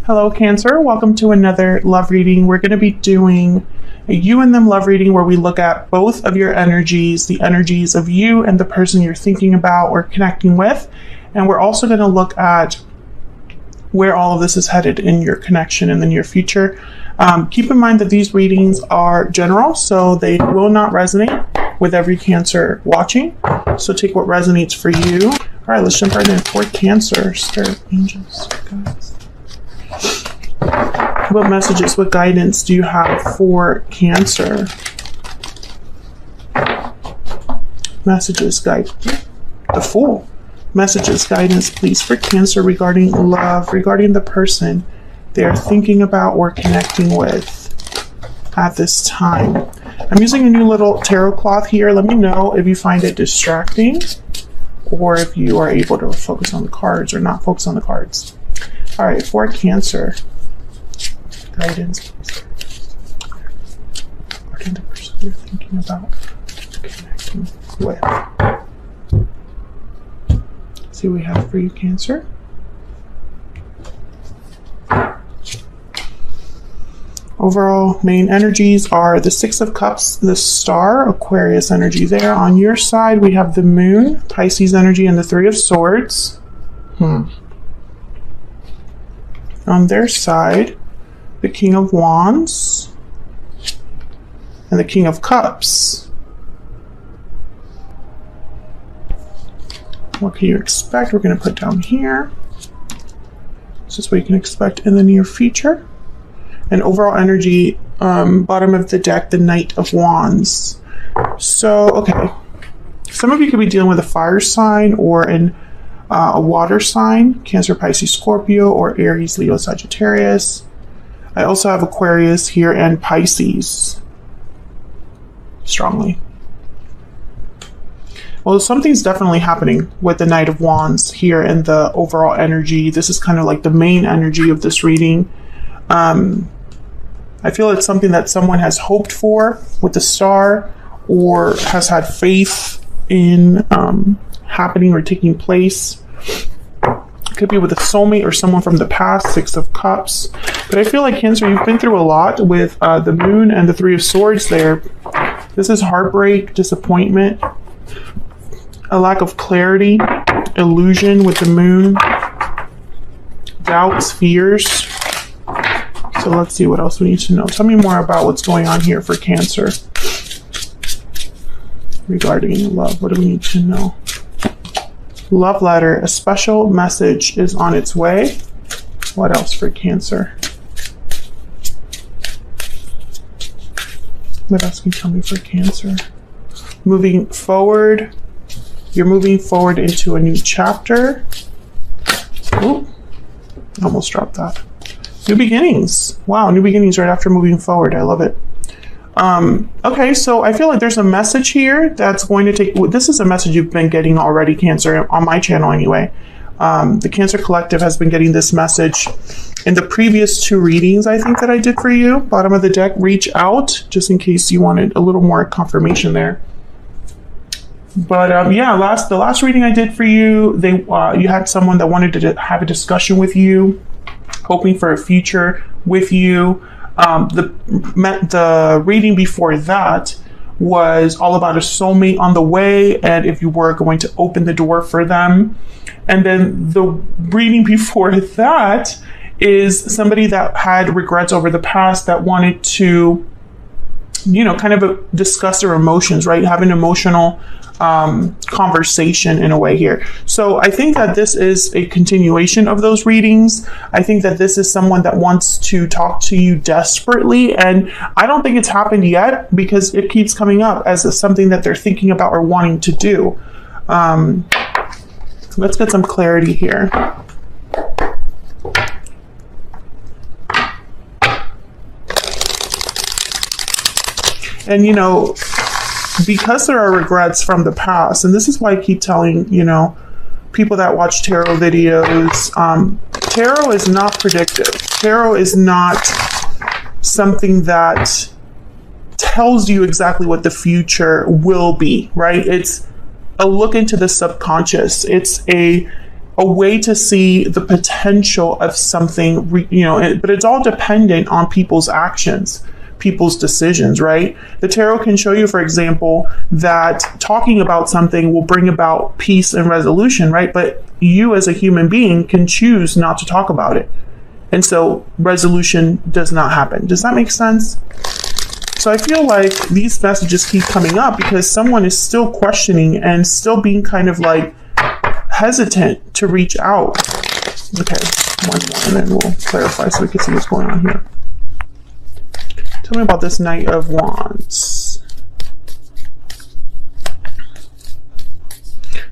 Hello, Cancer. Welcome to another love reading. We're going to be doing a you and them love reading where we look at both of your energies, the energies of you and the person you're thinking about or connecting with. And we're also going to look at where all of this is headed in your connection in the near future. Keep in mind that these readings are general, so they will not resonate with every Cancer watching. So take what resonates for you. All right, let's jump right in. For Cancer, Spirit, Angels, guys. What messages, what guidance do you have for Cancer? Messages, guide. The Fool. Messages, guidance, please, for Cancer regarding love, regarding the person they're thinking about or connecting with at this time. I'm using a new little tarot cloth here. Let me know if you find it distracting or if you are able to focus on the cards or not focus on the cards. All right, for Cancer. Guidance, please. Regarding the person you're thinking about connecting with. Let's see what we have for you, Cancer. Overall main energies are the Six of Cups, the Star, Aquarius energy there. On your side, we have the Moon, Pisces energy, and the Three of Swords. On their side, the King of Wands and the King of Cups. What can you expect? We're going to put down here. This is what you can expect in the near future. And overall energy, bottom of the deck, the Knight of Wands. So, okay. Some of you could be dealing with a fire sign or a water sign, Cancer, Pisces, Scorpio, or Aries, Leo, Sagittarius. I also have Aquarius here and Pisces strongly. Well, something's definitely happening with the Knight of Wands here in the overall energy. This is kind of like the main energy of this reading. I feel it's something that someone has hoped for with the Star or has had faith in happening or taking place. Could be with a soulmate or someone from the past, Six of Cups. But I feel like, Cancer, you've been through a lot with the Moon and the Three of Swords there. This is heartbreak, disappointment, a lack of clarity, illusion with the Moon, doubts, fears. So let's see what else we need to know. Tell me more about what's going on here for Cancer regarding love. What do we need to know? Love letter, a special message is on its way. What else for Cancer? What else can you tell me for Cancer? Moving forward. You're moving forward into a new chapter. Oh, almost dropped that. New beginnings. Wow, new beginnings right after moving forward. I love it. Okay, so I feel like there's a message here that's going to take, this is a message you've been getting already, Cancer, on my channel anyway. The Cancer Collective has been getting this message in the previous two readings, I think, that I did for you. Bottom of the deck, reach out, just in case you wanted a little more confirmation there. But yeah, the last reading I did for you, you had someone that wanted to have a discussion with you, hoping for a future with you. The reading before that was all about a soulmate on the way and if you were going to open the door for them. And then the reading before that is somebody that had regrets over the past that wanted to, kind of discuss their emotions, right? Have an emotional conversation in a way here. So I think that this is a continuation of those readings. I think that this is someone that wants to talk to you desperately, and I don't think it's happened yet because it keeps coming up as something that they're thinking about or wanting to do. Let's get some clarity here. And because there are regrets from the past, and this is why I keep telling, people that watch tarot videos, tarot is not predictive. Tarot is not something that tells you exactly what the future will be, right? It's a look into the subconscious. It's a a way to see the potential of something, but it's all dependent on people's actions, people's decisions, right? The tarot can show you, for example, that talking about something will bring about peace and resolution, right? But you as a human being can choose not to talk about it. And so resolution does not happen. Does that make sense? So I feel like these messages keep coming up because someone is still questioning and still being kind of like hesitant to reach out. Okay, one more and then we'll clarify so we can see what's going on here. Tell me about this Knight of Wands.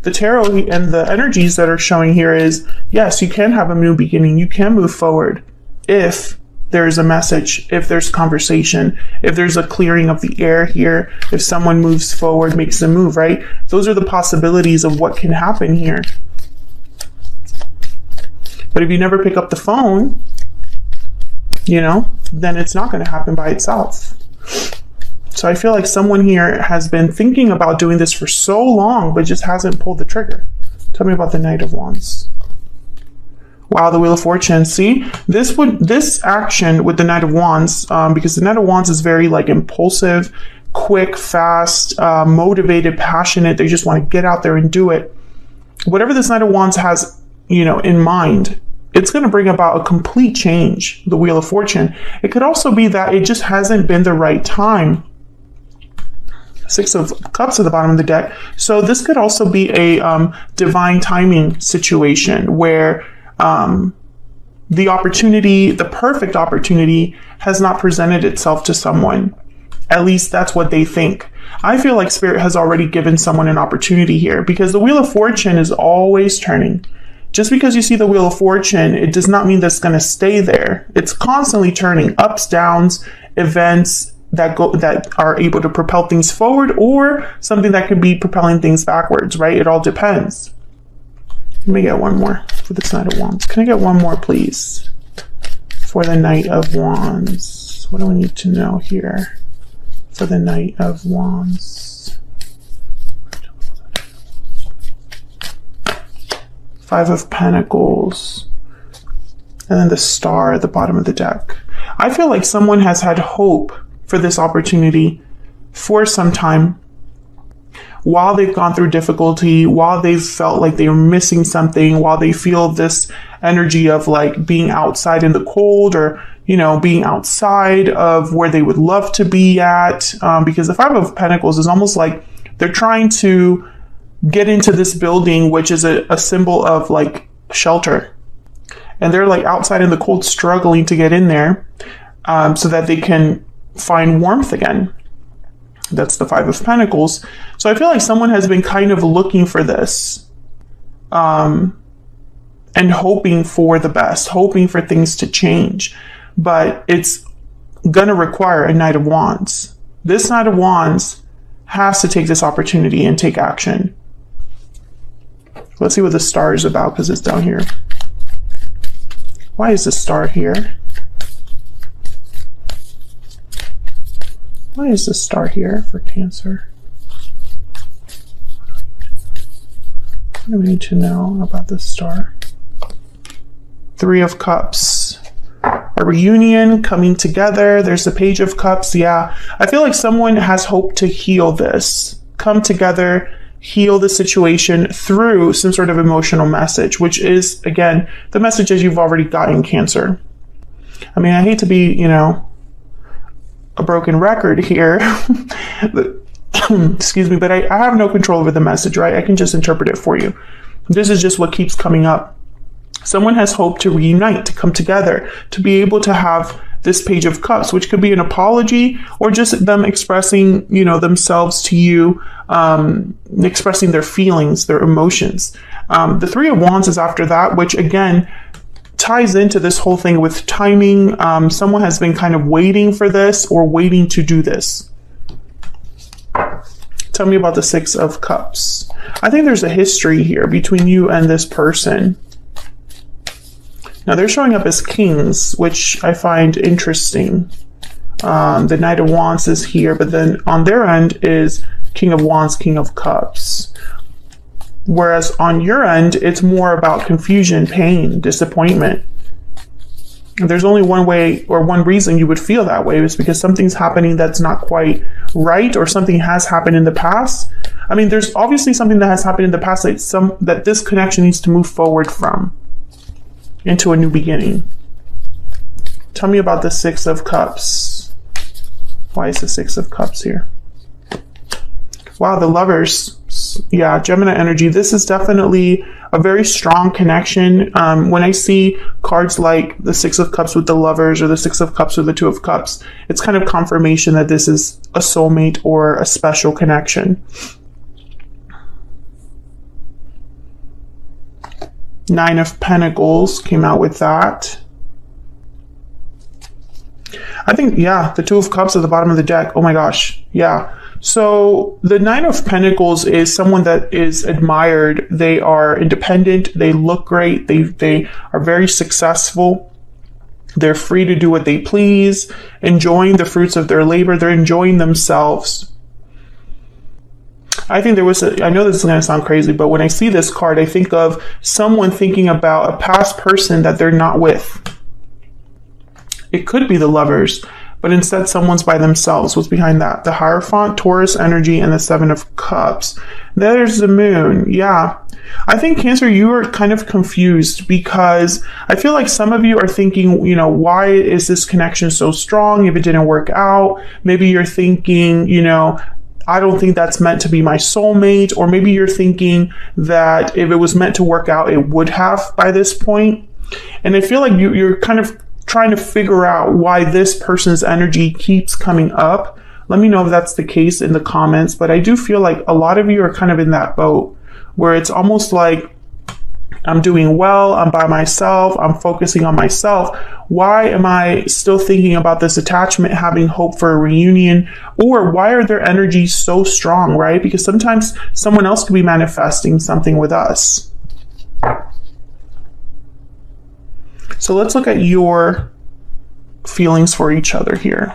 The tarot and the energies that are showing here is, yes, you can have a new beginning. You can move forward if there's a message, if there's conversation, if there's a clearing of the air here, if someone moves forward, makes a move, right? Those are the possibilities of what can happen here. But if you never pick up the phone, then it's not going to happen by itself. So I feel like someone here has been thinking about doing this for so long, but just hasn't pulled the trigger. Tell me about the Knight of Wands. Wow, the Wheel of Fortune. See, this action with the Knight of Wands, because the Knight of Wands is very like impulsive, quick, fast, motivated, passionate. They just want to get out there and do it. Whatever this Knight of Wands has, in mind, it's going to bring about a complete change, the Wheel of Fortune. It could also be that it just hasn't been the right time. Six of Cups at the bottom of the deck. So this could also be a divine timing situation where the opportunity, the perfect opportunity, has not presented itself to someone. At least that's what they think. I feel like Spirit has already given someone an opportunity here because the Wheel of Fortune is always turning. Just because you see the Wheel of Fortune, it does not mean that's going to stay there. It's constantly turning, ups, downs, events that are able to propel things forward, or something that could be propelling things backwards, right? It all depends. Let me get one more for this Knight of Wands. Can I get one more, please? For the Knight of Wands. What do we need to know here for the Knight of Wands? Five of Pentacles. And then the Star at the bottom of the deck. I feel like someone has had hope for this opportunity for some time, while they've gone through difficulty, while they've felt like they were missing something, while they feel this energy of like being outside in the cold, or being outside of where they would love to be at, because the Five of Pentacles is almost like they're trying to get into this building, which is a symbol of like shelter, and they're like outside in the cold, struggling to get in there, so that they can find warmth again. That's the Five of Pentacles. So I feel like someone has been kind of looking for this, and hoping for the best, hoping for things to change, but it's gonna require a Knight of Wands. This Knight of Wands has to take this opportunity and take action. Let's see what the Star is about, because it's down here. Why is the Star here? Why is the Star here for Cancer? What do we need to know about the Star? Three of Cups. A reunion, coming together. There's the Page of Cups. Yeah, I feel like someone has hope to heal this. Come together, heal the situation through some sort of emotional message, which is, again, the messages you've already gotten, Cancer. I mean, I hate to be, a broken record here, excuse me, but I have no control over the message, right? I can just interpret it for you. This is just what keeps coming up. Someone has hope to reunite, to come together, to be able to have this Page of Cups, which could be an apology or just them expressing, themselves to you, expressing their feelings, their emotions. The Three of Wands is after that, which again ties into this whole thing with timing. Someone has been kind of waiting for this or waiting to do this. Tell me about the Six of Cups. I think there's a history here between you and this person. Now they're showing up as kings, which I find interesting. The Knight of Wands is here, but then on their end is King of Wands, King of Cups. Whereas on your end, it's more about confusion, pain, disappointment. There's only one way or one reason you would feel that way, is because something's happening that's not quite right, or something has happened in the past. I mean, there's obviously something that has happened in the past that this connection needs to move forward from into a new beginning. Tell me about the Six of Cups. Why is the Six of Cups here? Wow, the Lovers. Yeah, Gemini energy. This is definitely a very strong connection. When I see cards like the Six of Cups with the Lovers, or the Six of Cups with the Two of Cups, it's kind of confirmation that this is a soulmate or a special connection. Nine of Pentacles came out with that. I think, yeah, the Two of Cups at the bottom of the deck. Oh my gosh. Yeah. So the Nine of Pentacles is someone that is admired. They are independent. They look great. They are very successful. They're free to do what they please, enjoying the fruits of their labor. They're enjoying themselves. I think there was I know this is going to sound crazy, but when I see this card, I think of someone thinking about a past person that they're not with. It could be the Lovers, but instead someone's by themselves. What's behind that? The Hierophant, Taurus energy, and the Seven of Cups. There's the Moon. Yeah. I think, Cancer, you are kind of confused, because I feel like some of you are thinking, you know, why is this connection so strong if it didn't work out? Maybe you're thinking, you know, I don't think that's meant to be my soulmate. Or maybe you're thinking that if it was meant to work out, it would have by this point. And I feel like you're kind of trying to figure out why this person's energy keeps coming up. Let me know if that's the case in the comments. But I do feel like a lot of you are kind of in that boat where it's almost like, I'm doing well, I'm by myself, I'm focusing on myself. Why am I still thinking about this attachment, having hope for a reunion? Or why are their energies so strong, right? Because sometimes someone else could be manifesting something with us. So let's look at your feelings for each other here.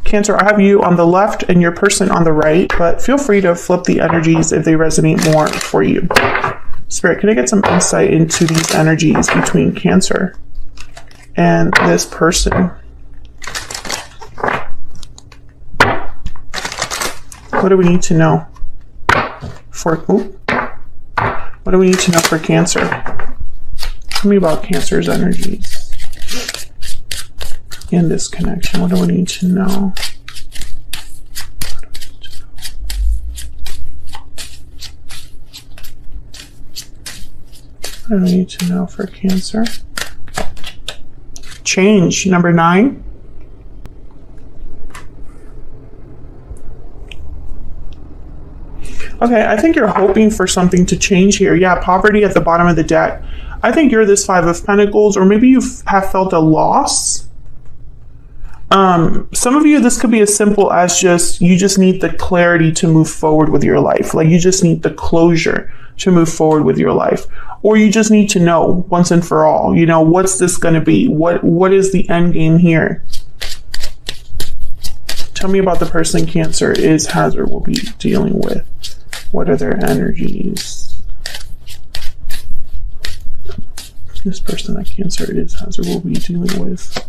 Cancer, I have you on the left and your person on the right, but feel free to flip the energies if they resonate more for you. Spirit, can I get some insight into these energies between Cancer and this person? What do we need to know for, what do we need to know for Cancer? Tell me about Cancer's energies in this connection. What do we need to know? What do we need to know for Cancer? Change, number 9. Okay, I think you're hoping for something to change here. Yeah, poverty at the bottom of the deck. I think you're this Five of Pentacles, or maybe you have felt a loss. Some of you, this could be as simple as you just need the clarity to move forward with your life. Like you just need the closure to move forward with your life. Or you just need to know once and for all, you know, what's this going to be? What is the end game here? Tell me about the person Cancer is, has, or will be dealing with. What are their energies? This person that Cancer is, has, or will be dealing with.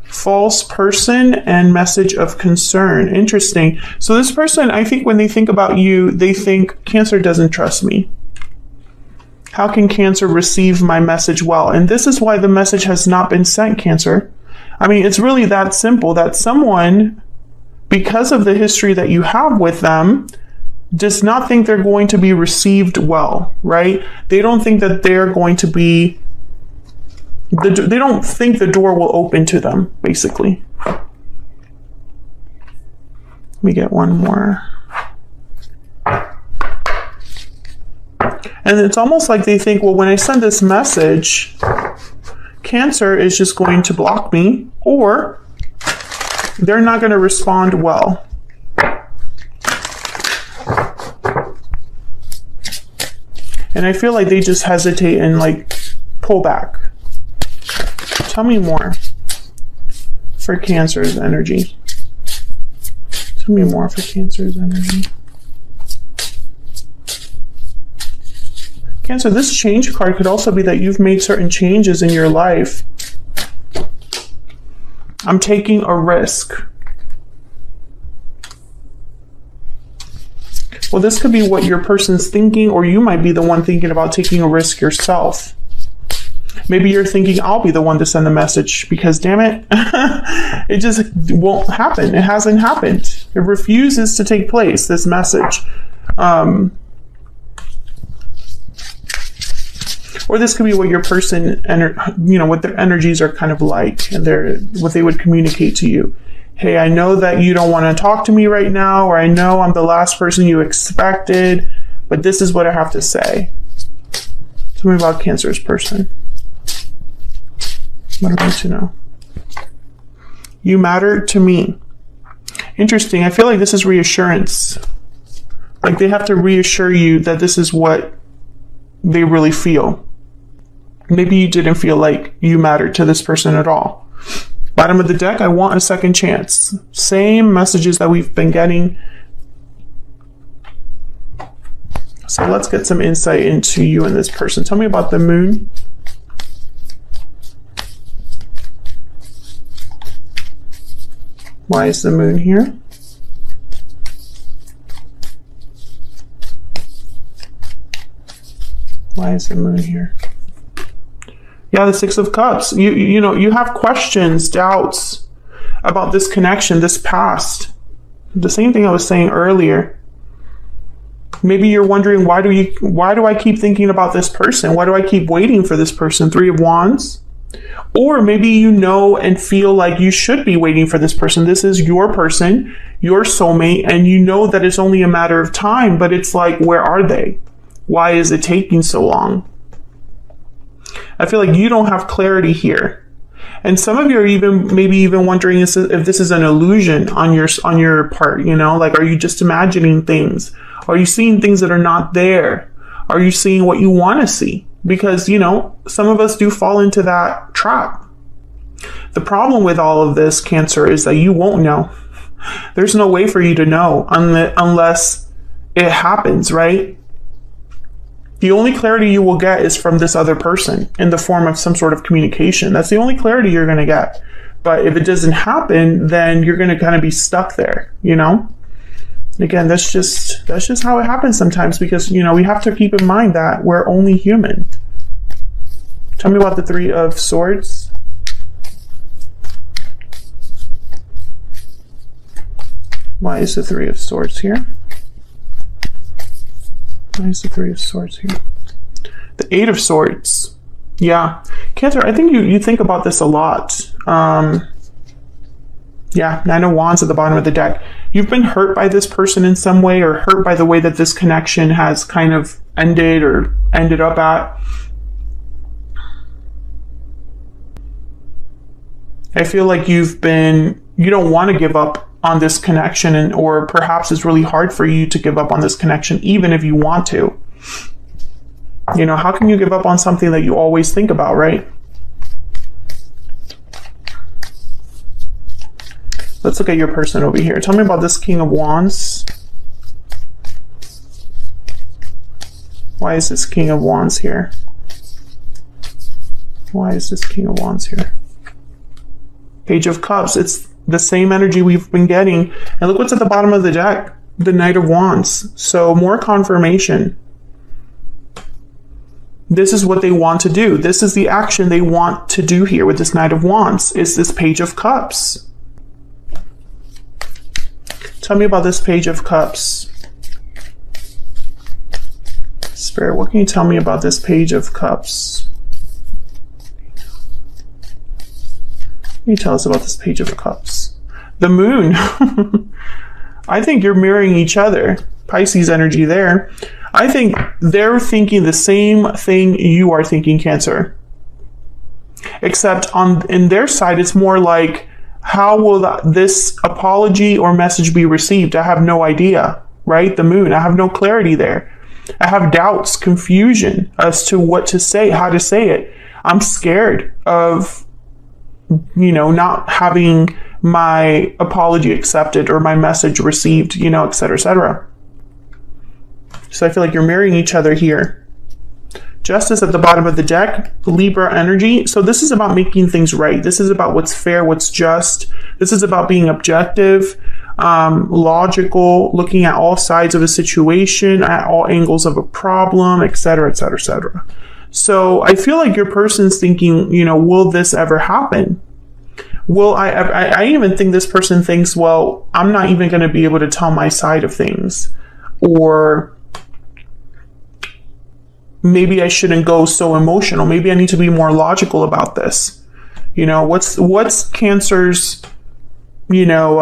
False person and message of concern. Interesting. So this person, I think when they think about you, they think Cancer doesn't trust me. How can Cancer receive my message well? And this is why the message has not been sent, Cancer. I mean, it's really that simple, that someone, because of the history that you have with them, does not think they're going to be received well, right? They don't think that they're going to be, they don't think the door will open to them, basically. Let me get one more. And it's almost like they think, well, when I send this message, Cancer is just going to block me, or they're not going to respond well. And I feel like they just hesitate and like pull back. Tell me more for Cancer's energy. Tell me more for Cancer's energy. Cancer, this change card could also be that you've made certain changes in your life. I'm taking a risk. Well, this could be what your person's thinking, or you might be the one thinking about taking a risk yourself. Maybe you're thinking, I'll be the one to send the message because, damn it, it just won't happen. It hasn't happened. It refuses to take place, this message. Or this could be what your person, what their energies are kind of like, and what they would communicate to you. Hey, I know that you don't want to talk to me right now, or I know I'm the last person you expected, but this is what I have to say. Tell me about Cancer's person. What do I need to know? You matter to me. Interesting. I feel like this is reassurance. Like they have to reassure you that this is what they really feel. Maybe you didn't feel like you mattered to this person at all. Bottom of the deck, I want a second chance. Same messages that we've been getting. So let's get some insight into you and this person. Tell me about the moon. Why is the moon here? Why is the moon here? Yeah, the Six of Cups. You have questions, doubts about this connection, this past. The same thing I was saying earlier. Maybe you're wondering, why do I keep thinking about this person? Why do I keep waiting for this person? Three of Wands. Or maybe you know and feel like you should be waiting for this person. This is your person, your soulmate, and you know that it's only a matter of time, but it's like, where are they? Why is it taking so long? I feel like you don't have clarity here. And some of you are maybe even wondering if this is an illusion on your part, like, are you just imagining things? Are you seeing things that are not there? Are you seeing what you want to see? Because, some of us do fall into that trap. The problem with all of this, Cancer, is that you won't know. There's no way for you to know unless it happens, right? The only clarity you will get is from this other person in the form of some sort of communication. That's the only clarity you're going to get. But if it doesn't happen, then you're going to kind of be stuck there, Again, that's just how it happens sometimes, because, we have to keep in mind that we're only human. Tell me about the Three of Swords. Why is the Three of Swords here? Why is the Three of Swords here? The Eight of Swords. Yeah. Cancer, I think you think about this a lot. Yeah, Nine of Wands at the bottom of the deck. You've been hurt by this person in some way, or hurt by the way that this connection has kind of ended or ended up at. I feel like you don't want to give up on this connection, or perhaps it's really hard for you to give up on this connection, even if you want to. How can you give up on something that you always think about, right? Let's look at your person over here. Tell me about this King of Wands. Why is this King of Wands here? Why is this King of Wands here? Page of Cups. It's the same energy we've been getting. And look what's at the bottom of the deck. The Knight of Wands. So more confirmation. This is what they want to do. This is the action they want to do here with this Knight of Wands. Is this Page of Cups. Tell me about this Page of Cups. Spirit, what can you tell me about this Page of Cups? What can you tell us about this Page of Cups? The Moon. I think you're mirroring each other. Pisces energy there. I think they're thinking the same thing you are thinking, Cancer. Except in their side, it's more like, how will this apology or message be received? I have no idea, right? The Moon. I have no clarity there. I have doubts, confusion as to what to say, how to say it. I'm scared of, not having my apology accepted or my message received, et cetera, et cetera. So I feel like you're mirroring each other here. Justice at the bottom of the deck, Libra energy. So this is about making things right. This is about what's fair, what's just. This is about being objective, logical, looking at all sides of a situation, at all angles of a problem, etc., etc., etc. So I feel like your person's thinking, you know, will this ever happen? Will I even think this person thinks, well, I'm not even going to be able to tell my side of things. Or maybe I shouldn't go so emotional. Maybe I need to be more logical about this. You know, what's Cancer's, you know,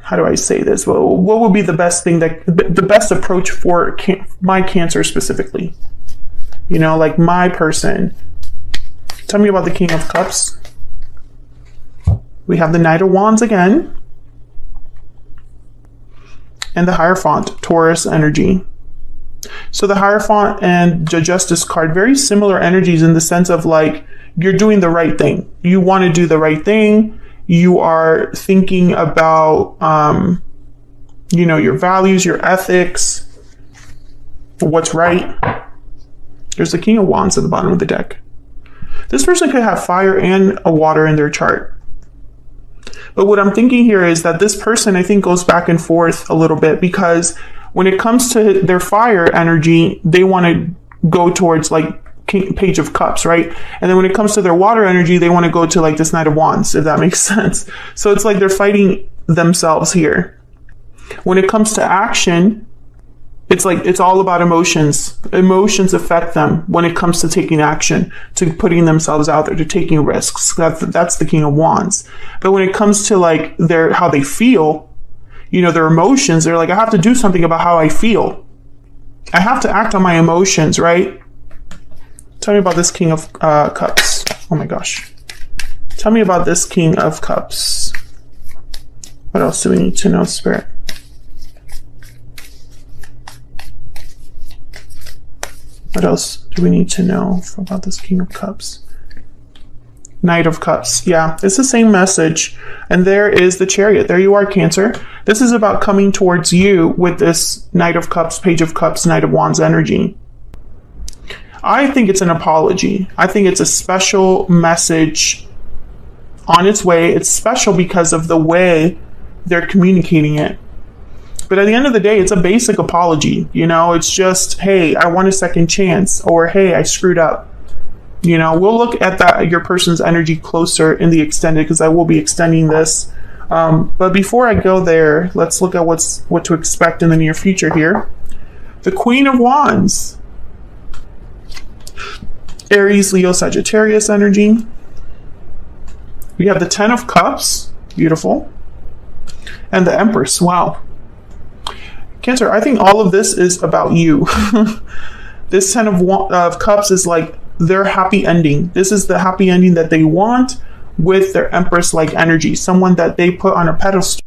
how do I say this? Well, what would be the best thing the best approach for my Cancer specifically? You know, like my person. Tell me about the King of Cups. We have the Knight of Wands again. And the Hierophant, Taurus energy. So the Hierophant and the Justice card, very similar energies in the sense of like, you're doing the right thing. You want to do the right thing. You are thinking about, you know, your values, your ethics, what's right. There's the King of Wands at the bottom of the deck. This person could have fire and a water in their chart. But what I'm thinking here is that this person, I think, goes back and forth a little bit, because when it comes to their fire energy, they want to go towards like Page of Cups, right? And then when it comes to their water energy, they want to go to like this Knight of Wands, if that makes sense. So it's like they're fighting themselves here. When it comes to action, it's like it's all about emotions. Emotions affect them when it comes to taking action, to putting themselves out there, to taking risks. That's the King of Wands. But when it comes to like how they feel, you know, their emotions, they're like, I have to do something about how I feel. I have to act on my emotions, right? Tell me about this King of Cups. Oh my gosh. Tell me about this King of Cups. What else do we need to know, Spirit? What else do we need to know about this King of Cups? Knight of Cups. Yeah, it's the same message. And there is the Chariot. There you are, Cancer. This is about coming towards you with this Knight of Cups, Page of Cups, Knight of Wands energy. I think it's an apology. I think it's a special message on its way. It's special because of the way they're communicating it. But at the end of the day, it's a basic apology. You know, it's just, hey, I want a second chance, or hey, I screwed up. You know, we'll look at your person's energy closer in the extended, because I will be extending this. But before I go there, let's look at what to expect in the near future here. The Queen of Wands. Aries, Leo, Sagittarius energy. We have the Ten of Cups. Beautiful. And the Empress. Wow. Cancer, I think all of this is about you. This Ten of Cups is like their happy ending. This is the happy ending that they want with their Empress-like energy. Someone that they put on a pedestal.